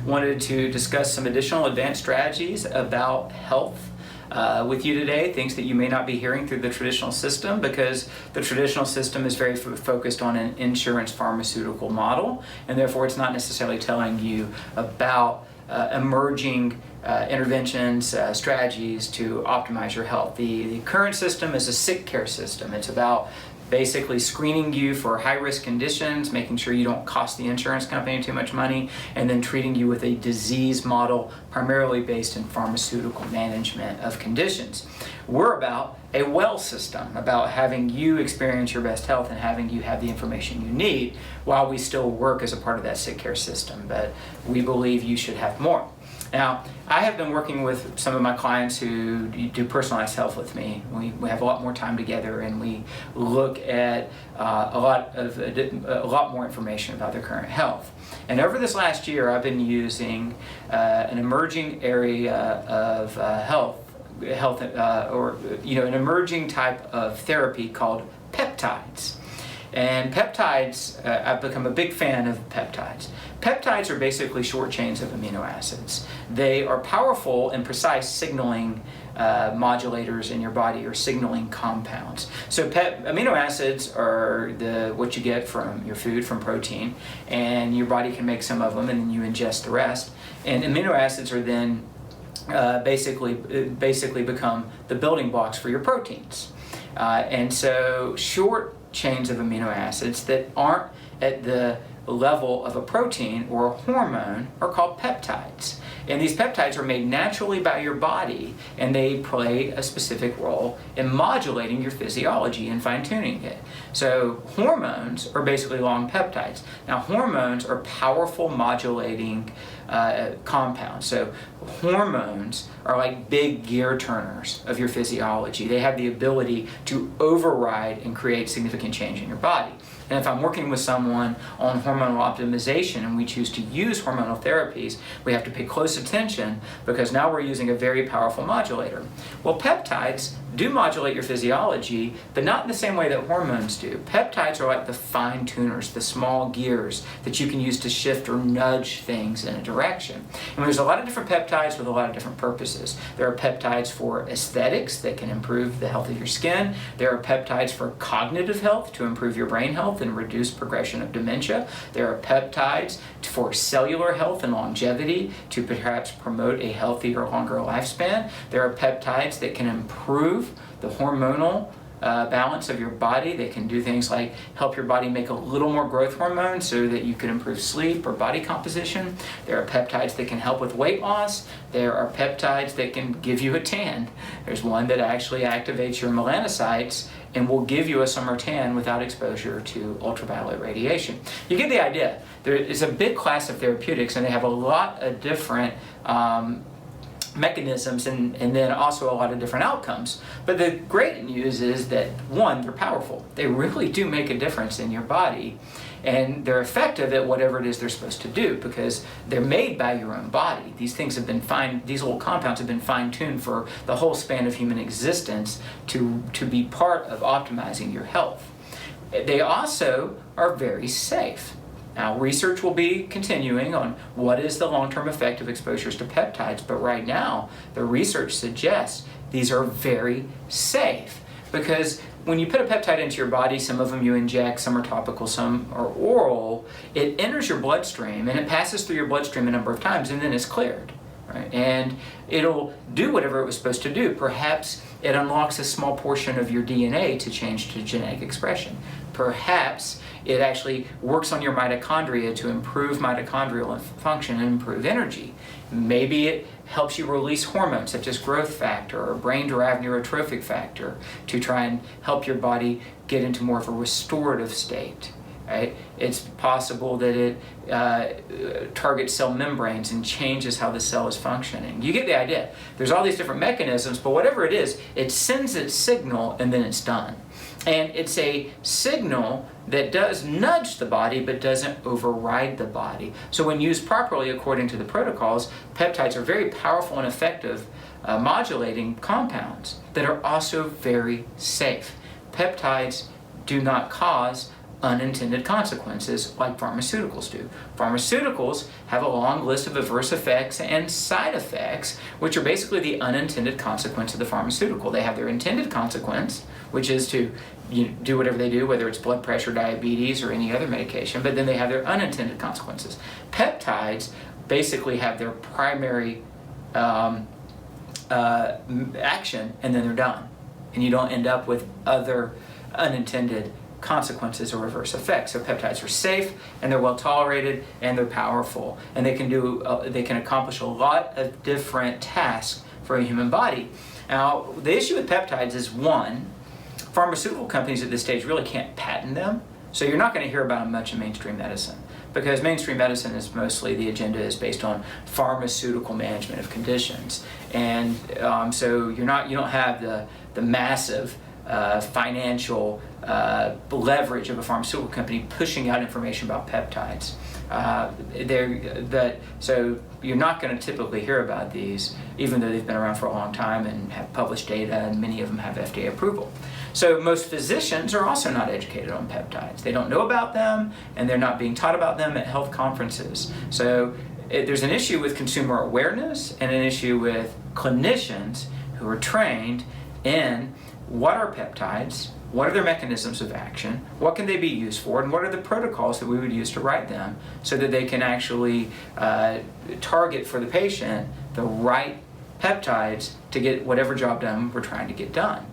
Wanted to discuss some additional advanced strategies about health with you today, things that you may not be hearing through the traditional system, because the traditional system is very focused on an insurance pharmaceutical model, and therefore it's not necessarily telling you about emerging interventions, strategies to optimize your health. The current system is a sick care system. It's about basically screening you for high-risk conditions, making sure you don't cost the insurance company too much money, and then treating you with a disease model primarily based in pharmaceutical management of conditions. We're about a well system, about having you experience your best health and having you have the information you need while we still work as a part of that sick care system, but we believe you should have more. Now, I have been working with some of my clients who do personalized health with me. We have a lot more time together, and we look at a lot more information about their current health. And over this last year, I've been using an emerging area of an emerging type of therapy called peptides. And peptides, I've become a big fan of peptides. Peptides are basically short chains of amino acids. They are powerful and precise signaling modulators in your body, or signaling compounds. So amino acids are what you get from your food, from protein, and your body can make some of them and then you ingest the rest. And amino acids are then basically become the building blocks for your proteins. And so short chains of amino acids that aren't at the level of a protein or a hormone are called peptides. And these peptides are made naturally by your body, and they play a specific role in modulating your physiology and fine-tuning it. So hormones are basically long peptides. Now, hormones are powerful modulating compounds. So hormones are like big gear turners of your physiology. They have the ability to override and create significant change in your body. And if I'm working with someone on hormonal optimization and we choose to use hormonal therapies, we have to pay close attention, because now we're using a very powerful modulator. Well, peptides do modulate your physiology, but not in the same way that hormones do. Peptides are like the fine tuners, the small gears that you can use to shift or nudge things in a direction. And there's a lot of different peptides with a lot of different purposes. There are peptides for aesthetics that can improve the health of your skin. There are peptides for cognitive health, to improve your brain health and reduce progression of dementia. There are peptides for cellular health and longevity, to perhaps promote a healthier, longer lifespan. There are peptides that can improve the hormonal balance of your body. They can do things like help your body make a little more growth hormone so that you can improve sleep or body composition. There are peptides that can help with weight loss. There are peptides that can give you a tan. There's one that actually activates your melanocytes and will give you a summer tan without exposure to ultraviolet radiation. You get the idea. There is a big class of therapeutics, and they have a lot of different mechanisms and then also a lot of different outcomes. But the great news is that, one, they're powerful. They really do make a difference in your body, and they're effective at whatever it is they're supposed to do, because they're made by your own body. These things have been these little compounds have been fine-tuned for the whole span of human existence to be part of optimizing your health. They also are very safe. Now, research will be continuing on what is the long-term effect of exposures to peptides, but right now, the research suggests these are very safe, because when you put a peptide into your body, some of them you inject, some are topical, some are oral, it enters your bloodstream and it passes through your bloodstream a number of times and then it's cleared, right? And it'll do whatever it was supposed to do. Perhaps it unlocks a small portion of your DNA to change to genetic expression. Perhaps it actually works on your mitochondria to improve mitochondrial function and improve energy. Maybe it helps you release hormones such as growth factor or brain-derived neurotrophic factor to try and help your body get into more of a restorative state. Right? It's possible that it targets cell membranes and changes how the cell is functioning. You get the idea. There's all these different mechanisms, but whatever it is, it sends its signal and then it's done. And it's a signal that does nudge the body but doesn't override the body. So when used properly according to the protocols, peptides are very powerful and effective modulating compounds that are also very safe. Peptides do not cause unintended consequences like pharmaceuticals do. Pharmaceuticals have a long list of adverse effects and side effects, which are basically the unintended consequence of the pharmaceutical. They have their intended consequence, which is to do whatever they do, whether it's blood pressure, diabetes, or any other medication, but then they have their unintended consequences. Peptides basically have their primary action, and then they're done. And you don't end up with other unintended consequences or reverse effects. So peptides are safe, and they're well tolerated, and they're powerful, and they can accomplish a lot of different tasks for a human body. Now, the issue with peptides is, one, pharmaceutical companies at this stage really can't patent them, so you're not going to hear about them much in mainstream medicine, because mainstream medicine is mostly, the agenda is based on pharmaceutical management of conditions, and so you don't have the massive financial leverage of a pharmaceutical company pushing out information about peptides. So you're not going to typically hear about these, even though they've been around for a long time and have published data, and many of them have FDA approval. So most physicians are also not educated on peptides. They don't know about them, and they're not being taught about them at health conferences. So there's an issue with consumer awareness and an issue with clinicians who are trained in what are peptides, what are their mechanisms of action, what can they be used for, and what are the protocols that we would use to write them so that they can actually target for the patient the right peptides to get whatever job done we're trying to get done.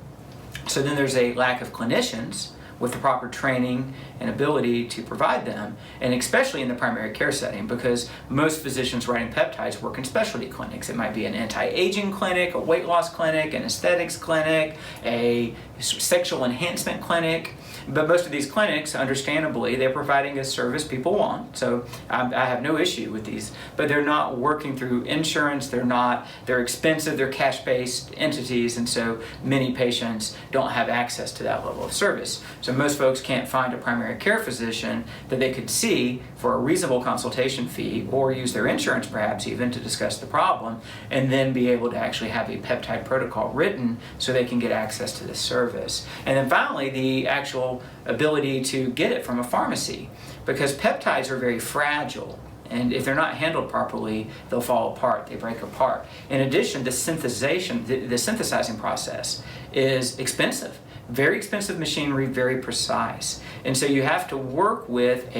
So then there's a lack of clinicians with the proper training and ability to provide them, and especially in the primary care setting, because most physicians writing peptides work in specialty clinics. It might be an anti-aging clinic, a weight loss clinic, an aesthetics clinic, a sexual enhancement clinic. But most of these clinics, understandably, they're providing a service people want. So I have no issue with these, but they're not working through insurance. They're expensive, they're cash-based entities, and so many patients don't have access to that level of service. So most folks can't find a primary care physician that they could see for a reasonable consultation fee, or use their insurance perhaps even to discuss the problem, and then be able to actually have a peptide protocol written so they can get access to this service. And then finally, the actual ability to get it from a pharmacy, because peptides are very fragile, and if they're not handled properly, they'll fall apart, they break apart. In addition, the synthesizing process is expensive, very expensive machinery, very precise, and so you have to work with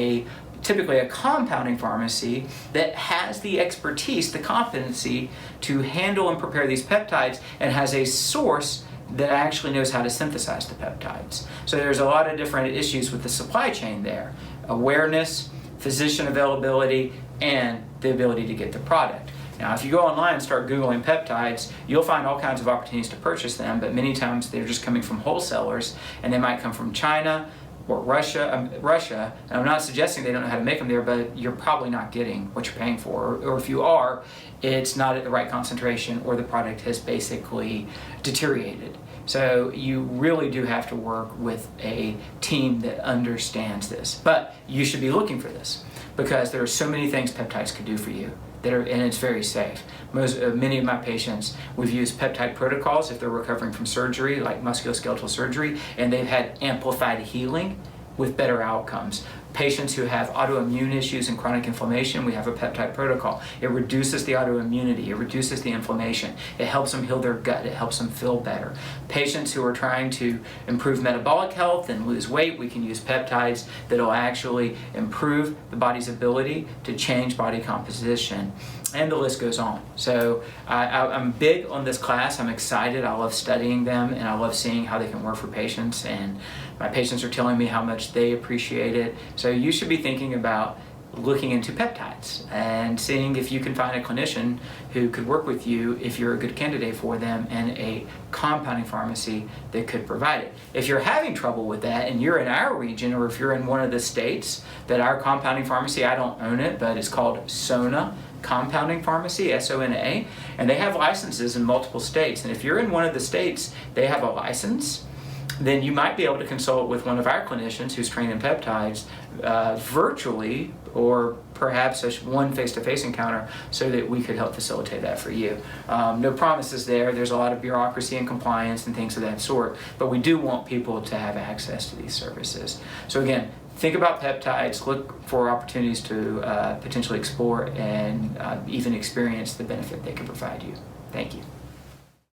typically a compounding pharmacy that has the expertise, the competency to handle and prepare these peptides, and has a source that actually knows how to synthesize the peptides. So there's a lot of different issues with the supply chain there. Awareness, physician availability, and the ability to get the product. Now, if you go online and start Googling peptides, you'll find all kinds of opportunities to purchase them, but many times they're just coming from wholesalers, and they might come from China or Russia. And I'm not suggesting they don't know how to make them there, but you're probably not getting what you're paying for, or if you are, it's not at the right concentration, or the product has basically deteriorated. So you really do have to work with a team that understands this. But you should be looking for this, because there are so many things peptides could do for you, and it's very safe. Many of my patients, we've used peptide protocols if they're recovering from surgery, like musculoskeletal surgery, and they've had amplified healing with better outcomes. Patients who have autoimmune issues and chronic inflammation, we have a peptide protocol. It reduces the autoimmunity, it reduces the inflammation, it helps them heal their gut, it helps them feel better. Patients who are trying to improve metabolic health and lose weight, we can use peptides that'll actually improve the body's ability to change body composition. And the list goes on. So I'm big on this class. I'm excited. I love studying them, and I love seeing how they can work for patients. And my patients are telling me how much they appreciate it. So you should be thinking about looking into peptides and seeing if you can find a clinician who could work with you if you're a good candidate for them, and a compounding pharmacy that could provide it. If you're having trouble with that and you're in our region, or if you're in one of the states that our compounding pharmacy, I don't own it, but it's called Sona Compounding Pharmacy, S-O-N-A, and they have licenses in multiple states. And if you're in one of the states they have a license, then you might be able to consult with one of our clinicians who's trained in peptides virtually, or perhaps one face-to-face encounter, so that we could help facilitate that for you. No promises there. There's a lot of bureaucracy and compliance and things of that sort, but we do want people to have access to these services. So again, think about peptides, look for opportunities to potentially explore and even experience the benefit they can provide you. Thank you.